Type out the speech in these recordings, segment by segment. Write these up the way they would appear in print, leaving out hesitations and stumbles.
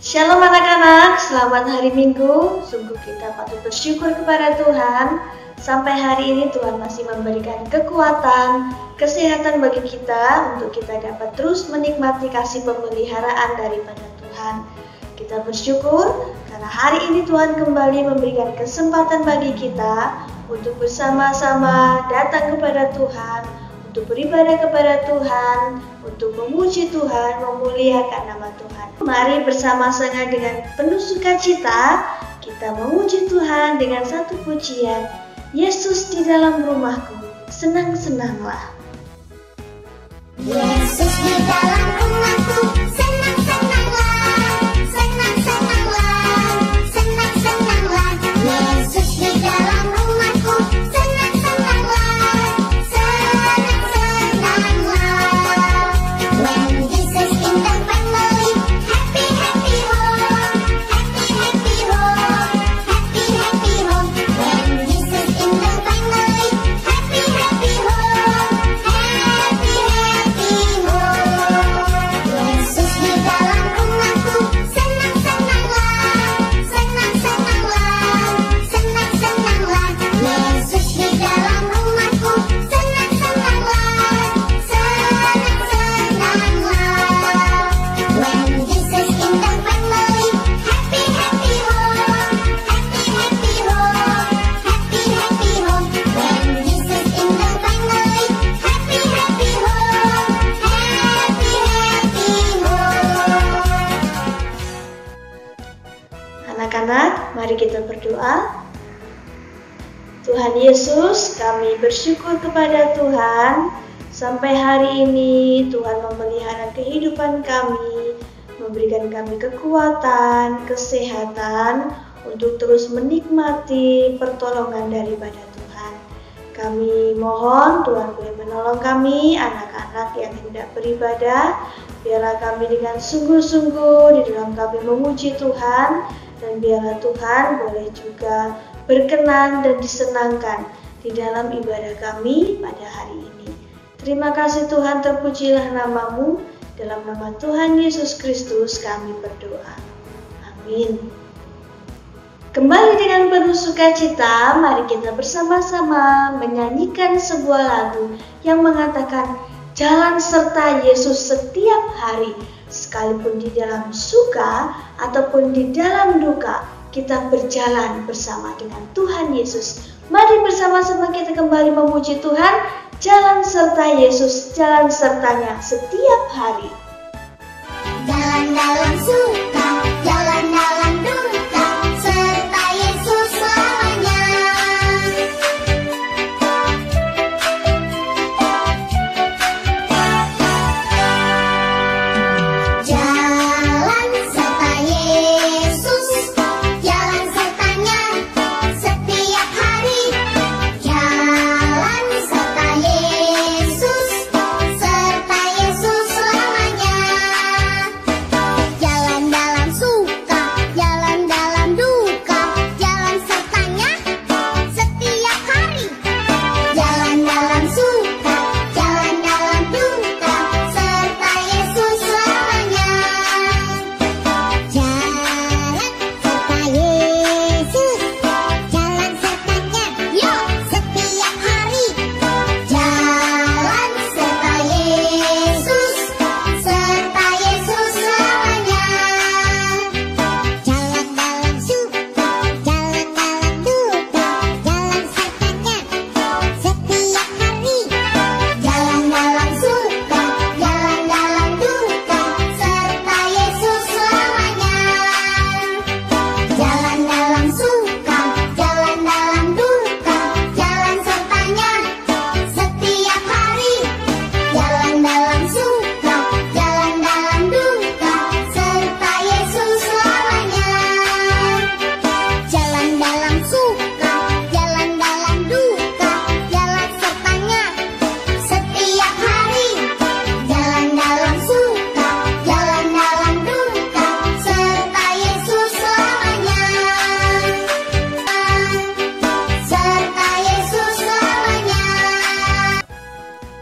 Shalom anak-anak, selamat hari Minggu. Sungguh kita patut bersyukur kepada Tuhan. Sampai hari ini Tuhan masih memberikan kekuatan, kesehatan bagi kita untuk kita dapat terus menikmati kasih pemeliharaan daripada Tuhan. Kita bersyukur karena hari ini Tuhan kembali memberikan kesempatan bagi kita untuk bersama-sama datang kepada Tuhan, untuk beribadah kepada Tuhan, untuk memuji Tuhan, memuliakan nama Tuhan. Mari bersama-sama dengan penuh sukacita kita memuji Tuhan dengan satu pujian. Yesus di dalam rumahku, senang-senanglah. Yesus di dalam rumahku, senang-senanglah, senang-senanglah, senang-senanglah. Yesus di dalam rumahku, senang-senanglah, senang-senanglah. When Jesus in the family, happy, happy home, happy, happy home, happy, happy home. When Jesus in the family, happy, happy home, happy, happy home. Yesus di dalam rumahku, senang-senanglah, senang-senanglah, senang-senanglah. Yesus di dalam rumahku, senang-senanglah, senang-senanglah. When Jesus in the family, happy, happy home, happy, happy home, happy, happy home. When Jesus in the family, happy, happy home, happy, happy home. Anak-anak, mari kita berdoa. Tuhan Yesus, kami bersyukur kepada Tuhan. Sampai hari ini Tuhan memelihara kehidupan kami, memberikan kami kekuatan, kesehatan untuk terus menikmati pertolongan daripada Tuhan. Kami mohon Tuhan boleh menolong kami, anak-anak yang hendak beribadah. Biarlah kami dengan sungguh-sungguh di dalam kami memuji Tuhan, dan biarlah Tuhan boleh juga berkenan dan disenangkan di dalam ibadah kami pada hari ini. Terima kasih Tuhan, terpujilah nama-Mu. Dalam nama Tuhan Yesus Kristus kami berdoa. Amin. Kembali dengan penuh sukacita, mari kita bersama-sama menyanyikan sebuah lagu yang mengatakan jalan serta Yesus setiap hari. Sekalipun di dalam suka ataupun di dalam duka, kita berjalan bersama dengan Tuhan Yesus. Mari bersama-sama kita kembali memuji Tuhan. Jalan serta Yesus, jalan sertanya setiap hari. Jalan dalam suka, jalan dalam duka, serta Yesus selamanya. Jalan serta Yesus, jalan sertanya setiap hari. Jalan serta Yesus, serta Yesus selamanya. Jalan dalam suka, jalan dalam duka, jalan sertanya setiap hari. Jalan dalam suka, jalan dalam duka, serta Yesus selamanya. Jalan serta Yesus, jalan sertanya, yuk setiap hari. Jalan serta Yesus, serta Yesus selamanya. Jalan dalam suka, jalan dalam duka, jalan sertanya setiap hari. Jalan dalam suka, jalan dalam duka, serta Yesus selamanya. Jalan dalam suka, jalan dalam duka, jalan sertanya setiap hari. Jalan dalam suka, jalan dalam duka, serta Yesus selamanya. Jalan dalam suka, jalan dalam duka, jalan sertanya setiap hari. Jalan dalam suka, jalan dalam duka, serta Yesus selamanya. Serta Yesus selamanya.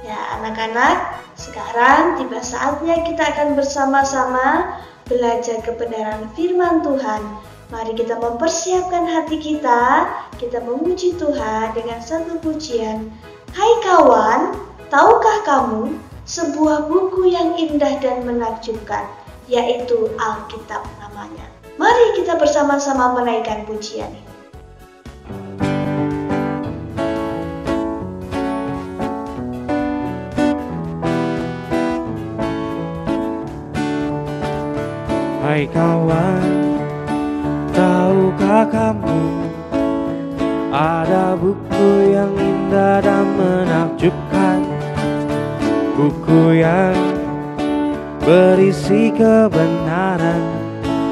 Ya anak-anak, sekarang tiba saatnya kita akan bersama-sama belajar kebenaran firman Tuhan. Mari kita mempersiapkan hati kita memuji Tuhan dengan satu pujian. Hai kawan, tahukah kamu sebuah buku yang indah dan menakjubkan, yaitu Alkitab namanya. Mari kita bersama-sama menaikkan pujian ini. Hai kawan, tahukah kamu ada buku yang indah dan menakjubkan, buku yang berisi kebenaran.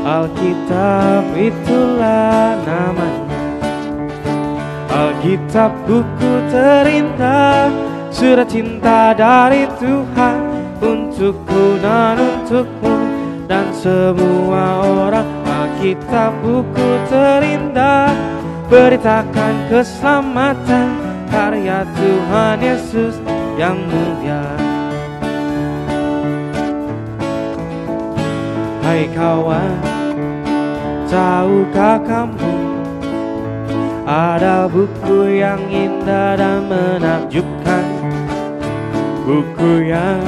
Alkitab itulah namanya. Alkitab buku terindah, surat cinta dari Tuhan untukku dan untukmu dan semua orang. Alkitab buku terindah, beritakan keselamatan, karya Tuhan Yesus yang mulia. Hai kawan, tahukah kamu ada buku yang indah dan menakjubkan, buku yang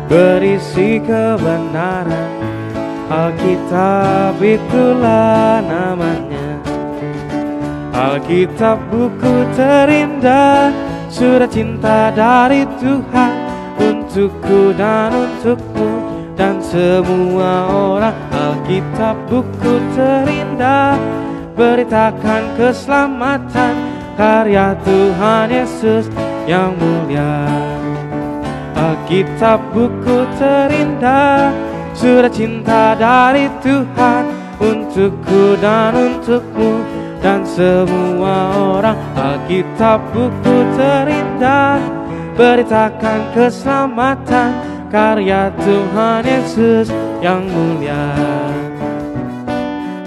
berisi kebenaran. Alkitab itulah namanya. Alkitab buku terindah, surat cinta dari Tuhan untukku dan untukmu dan semua orang. Alkitab buku terindah, beritakan keselamatan, karya Tuhan Yesus yang mulia. Alkitab buku terindah, surat cinta dari Tuhan untukku dan untukmu dan semua orang. Alkitab buku terindah, beritakan keselamatan, karya Tuhan Yesus yang mulia.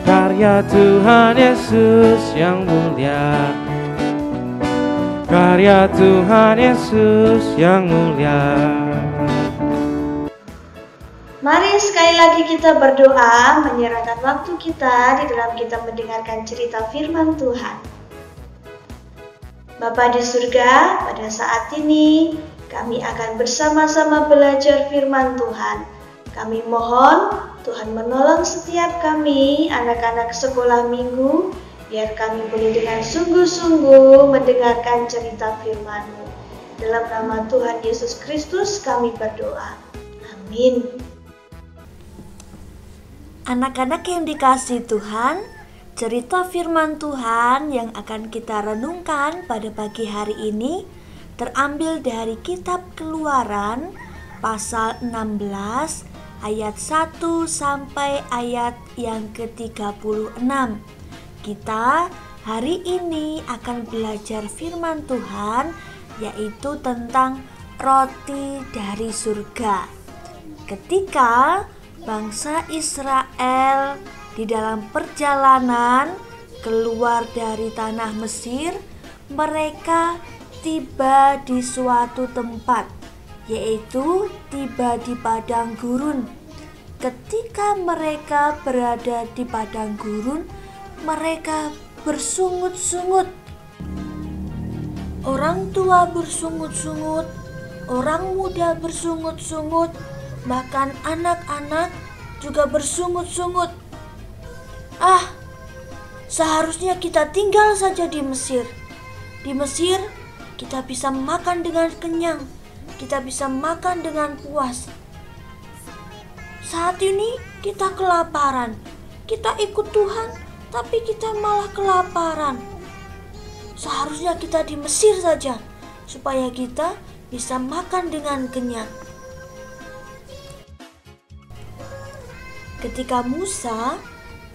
Karya Tuhan Yesus yang mulia. Karya Tuhan Yesus yang mulia. Mari sekali lagi kita berdoa, menyerahkan waktu kita di dalam kita mendengarkan cerita firman Tuhan. Bapa di surga, pada saat ini kami akan bersama-sama belajar firman Tuhan. Kami mohon Tuhan menolong setiap kami, anak-anak sekolah minggu, biar kami boleh dengan sungguh-sungguh mendengarkan cerita firman-Mu. Dalam nama Tuhan Yesus Kristus kami berdoa. Amin. Anak-anak yang dikasihi Tuhan, cerita firman Tuhan yang akan kita renungkan pada pagi hari ini terambil dari kitab Keluaran pasal 16 ayat 1 sampai ayat yang ke-36. Kita hari ini akan belajar firman Tuhan, yaitu tentang roti dari surga. Ketika bangsa Israel di dalam perjalanan keluar dari tanah Mesir, mereka tiba di suatu tempat, yaitu tiba di padang gurun. Ketika mereka berada di padang gurun, mereka bersungut-sungut. Orang tua bersungut-sungut, orang muda bersungut-sungut, bahkan anak-anak juga bersungut-sungut. Seharusnya kita tinggal saja di Mesir. Di Mesir kita bisa makan dengan kenyang, kita bisa makan dengan puas. Saat ini kita kelaparan. Kita ikut Tuhan, tapi kita malah kelaparan. Seharusnya kita di Mesir saja, supaya kita bisa makan dengan kenyang. Ketika Musa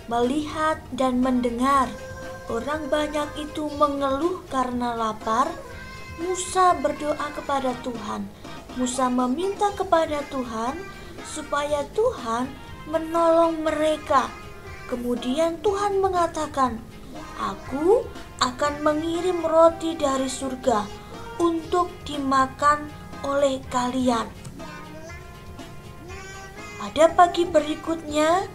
melihat dan mendengar orang banyak itu mengeluh karena lapar, Musa berdoa kepada Tuhan. Musa meminta kepada Tuhan supaya Tuhan menolong mereka. Kemudian Tuhan mengatakan, "Aku akan mengirim roti dari surga untuk dimakan oleh kalian." Pada pagi berikutnya,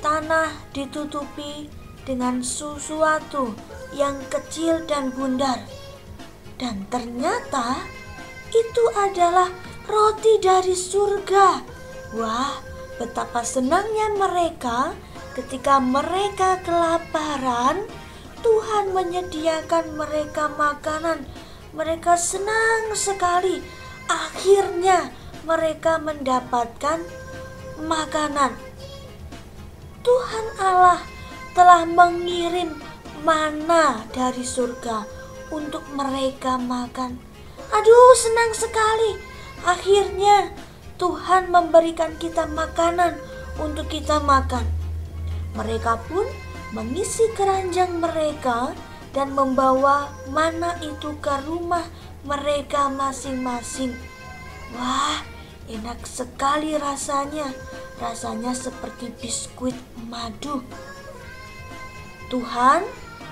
tanah ditutupi dengan sesuatu yang kecil dan bundar. Dan ternyata itu adalah roti dari surga. Wah, betapa senangnya mereka ketika mereka kelaparan. Tuhan menyediakan mereka makanan. Mereka senang sekali. Akhirnya mereka mendapatkan makanan. Tuhan Allah telah mengirim mana dari surga untuk mereka makan. Aduh, senang sekali. Akhirnya Tuhan memberikan kita makanan untuk kita makan. Mereka pun mengisi keranjang mereka dan membawa mana itu ke rumah mereka masing-masing. Wah, enak sekali rasanya. Rasanya seperti biskuit madu. Tuhan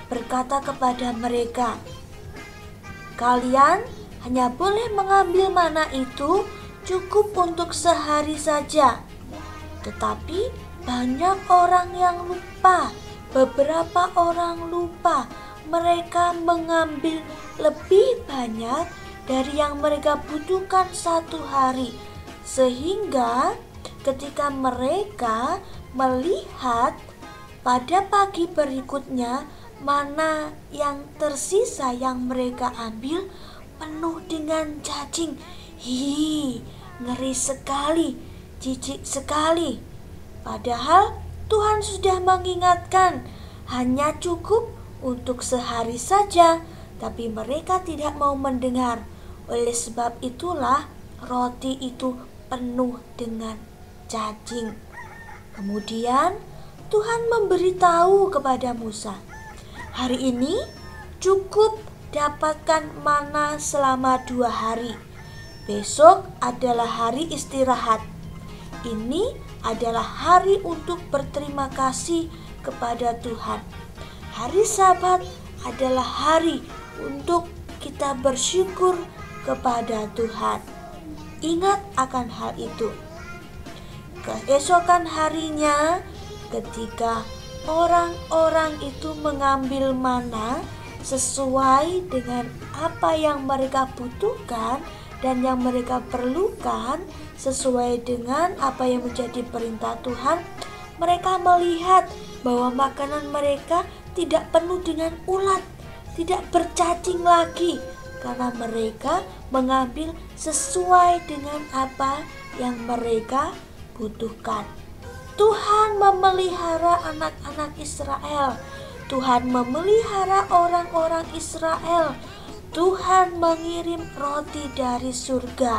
berkata kepada mereka, "Kalian hanya boleh mengambil mana itu cukup untuk sehari saja." Tetapi banyak orang yang lupa. Beberapa orang lupa. Mereka mengambil lebih banyak dari yang mereka butuhkan satu hari. Sehingga ketika mereka melihat pada pagi berikutnya, mana yang tersisa yang mereka ambil penuh dengan cacing. Ngeri sekali, jijik sekali. Padahal Tuhan sudah mengingatkan hanya cukup untuk sehari saja, tapi mereka tidak mau mendengar. Oleh sebab itulah roti itu penuh dengan cacing. Kemudian Tuhan memberitahu kepada Musa, "Hari ini cukup dapatkan mana selama 2 hari. Besok adalah hari istirahat. Ini adalah hari untuk berterima kasih kepada Tuhan. Hari Sabat adalah hari untuk kita bersyukur kepada Tuhan." Ingat akan hal itu. Keesokan harinya, ketika orang-orang itu mengambil mana sesuai dengan apa yang mereka butuhkan dan yang mereka perlukan, sesuai dengan apa yang menjadi perintah Tuhan, mereka melihat bahwa makanan mereka tidak penuh dengan ulat, tidak bercacing lagi, karena mereka mengambil sesuai dengan apa yang mereka butuhkan. Tuhan memelihara anak-anak Israel. Tuhan memelihara orang-orang Israel. Tuhan mengirim roti dari surga.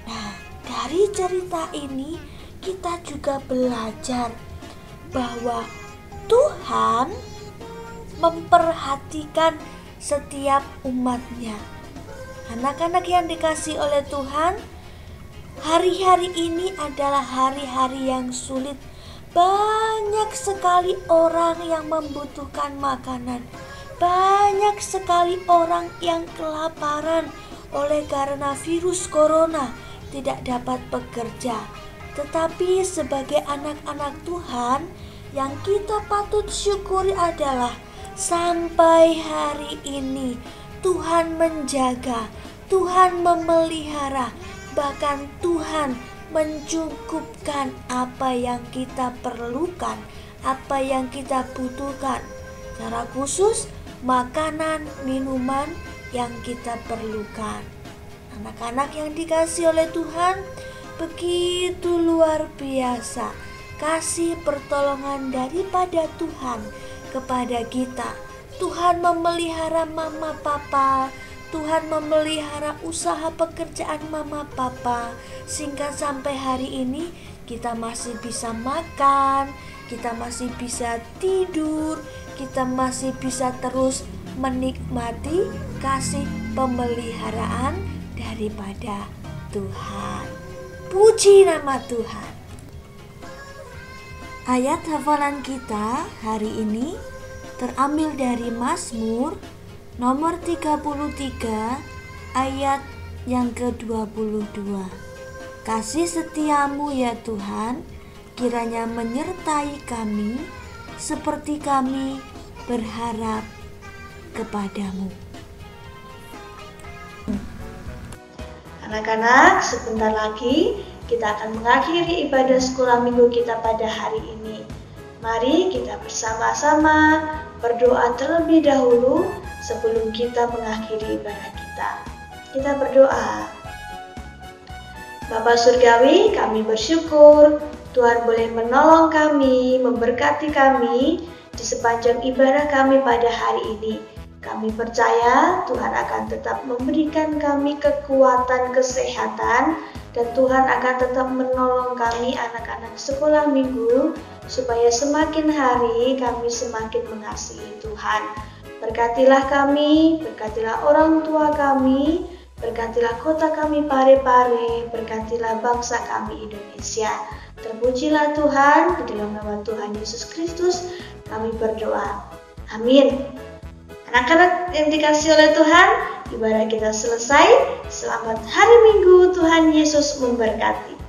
Nah, dari cerita ini kita juga belajar bahwa Tuhan memperhatikan setiap umatnya. Anak-anak yang dikasihi oleh Tuhan, hari-hari ini adalah hari-hari yang sulit. Banyak sekali orang yang membutuhkan makanan. Banyak sekali orang yang kelaparan oleh karena virus corona, tidak dapat bekerja. Tetapi sebagai anak-anak Tuhan, yang kita patut syukuri adalah sampai hari ini Tuhan menjaga, Tuhan memelihara, bahkan Tuhan mencukupkan apa yang kita perlukan, apa yang kita butuhkan. Secara khusus makanan, minuman yang kita perlukan. Anak-anak yang dikasihi oleh Tuhan, begitu luar biasa kasih pertolongan daripada Tuhan kepada kita. Tuhan memelihara mama papa, Tuhan memelihara usaha pekerjaan mama papa, sehingga sampai hari ini kita masih bisa makan, kita masih bisa tidur, kita masih bisa terus menikmati kasih pemeliharaan daripada Tuhan. Puji nama Tuhan. Ayat hafalan kita hari ini terambil dari Mazmur nomor 33 ayat yang ke-22. Kasih setiamu ya Tuhan, kiranya menyertai kami seperti kami berharap kepadamu. Anak-anak, sebentar lagi kita akan mengakhiri ibadah sekolah minggu kita pada hari ini. Mari kita bersama-sama berdoa terlebih dahulu sebelum kita mengakhiri ibadah kita. Kita berdoa. Bapa Surgawi, kami bersyukur Tuhan boleh menolong kami, memberkati kami di sepanjang ibadah kami pada hari ini. Kami percaya Tuhan akan tetap memberikan kami kekuatan, kesehatan, dan Tuhan akan tetap menolong kami anak-anak sekolah minggu supaya semakin hari kami semakin mengasihi Tuhan. Berkatilah kami, berkatilah orang tua kami, berkatilah kota kami Parepare, berkatilah bangsa kami Indonesia. Terpujilah Tuhan, di dalam nama Tuhan Yesus Kristus kami berdoa. Amin. Anak-anak yang dikasihi oleh Tuhan, ibadah kita selesai. Selamat hari Minggu, Tuhan Yesus memberkati.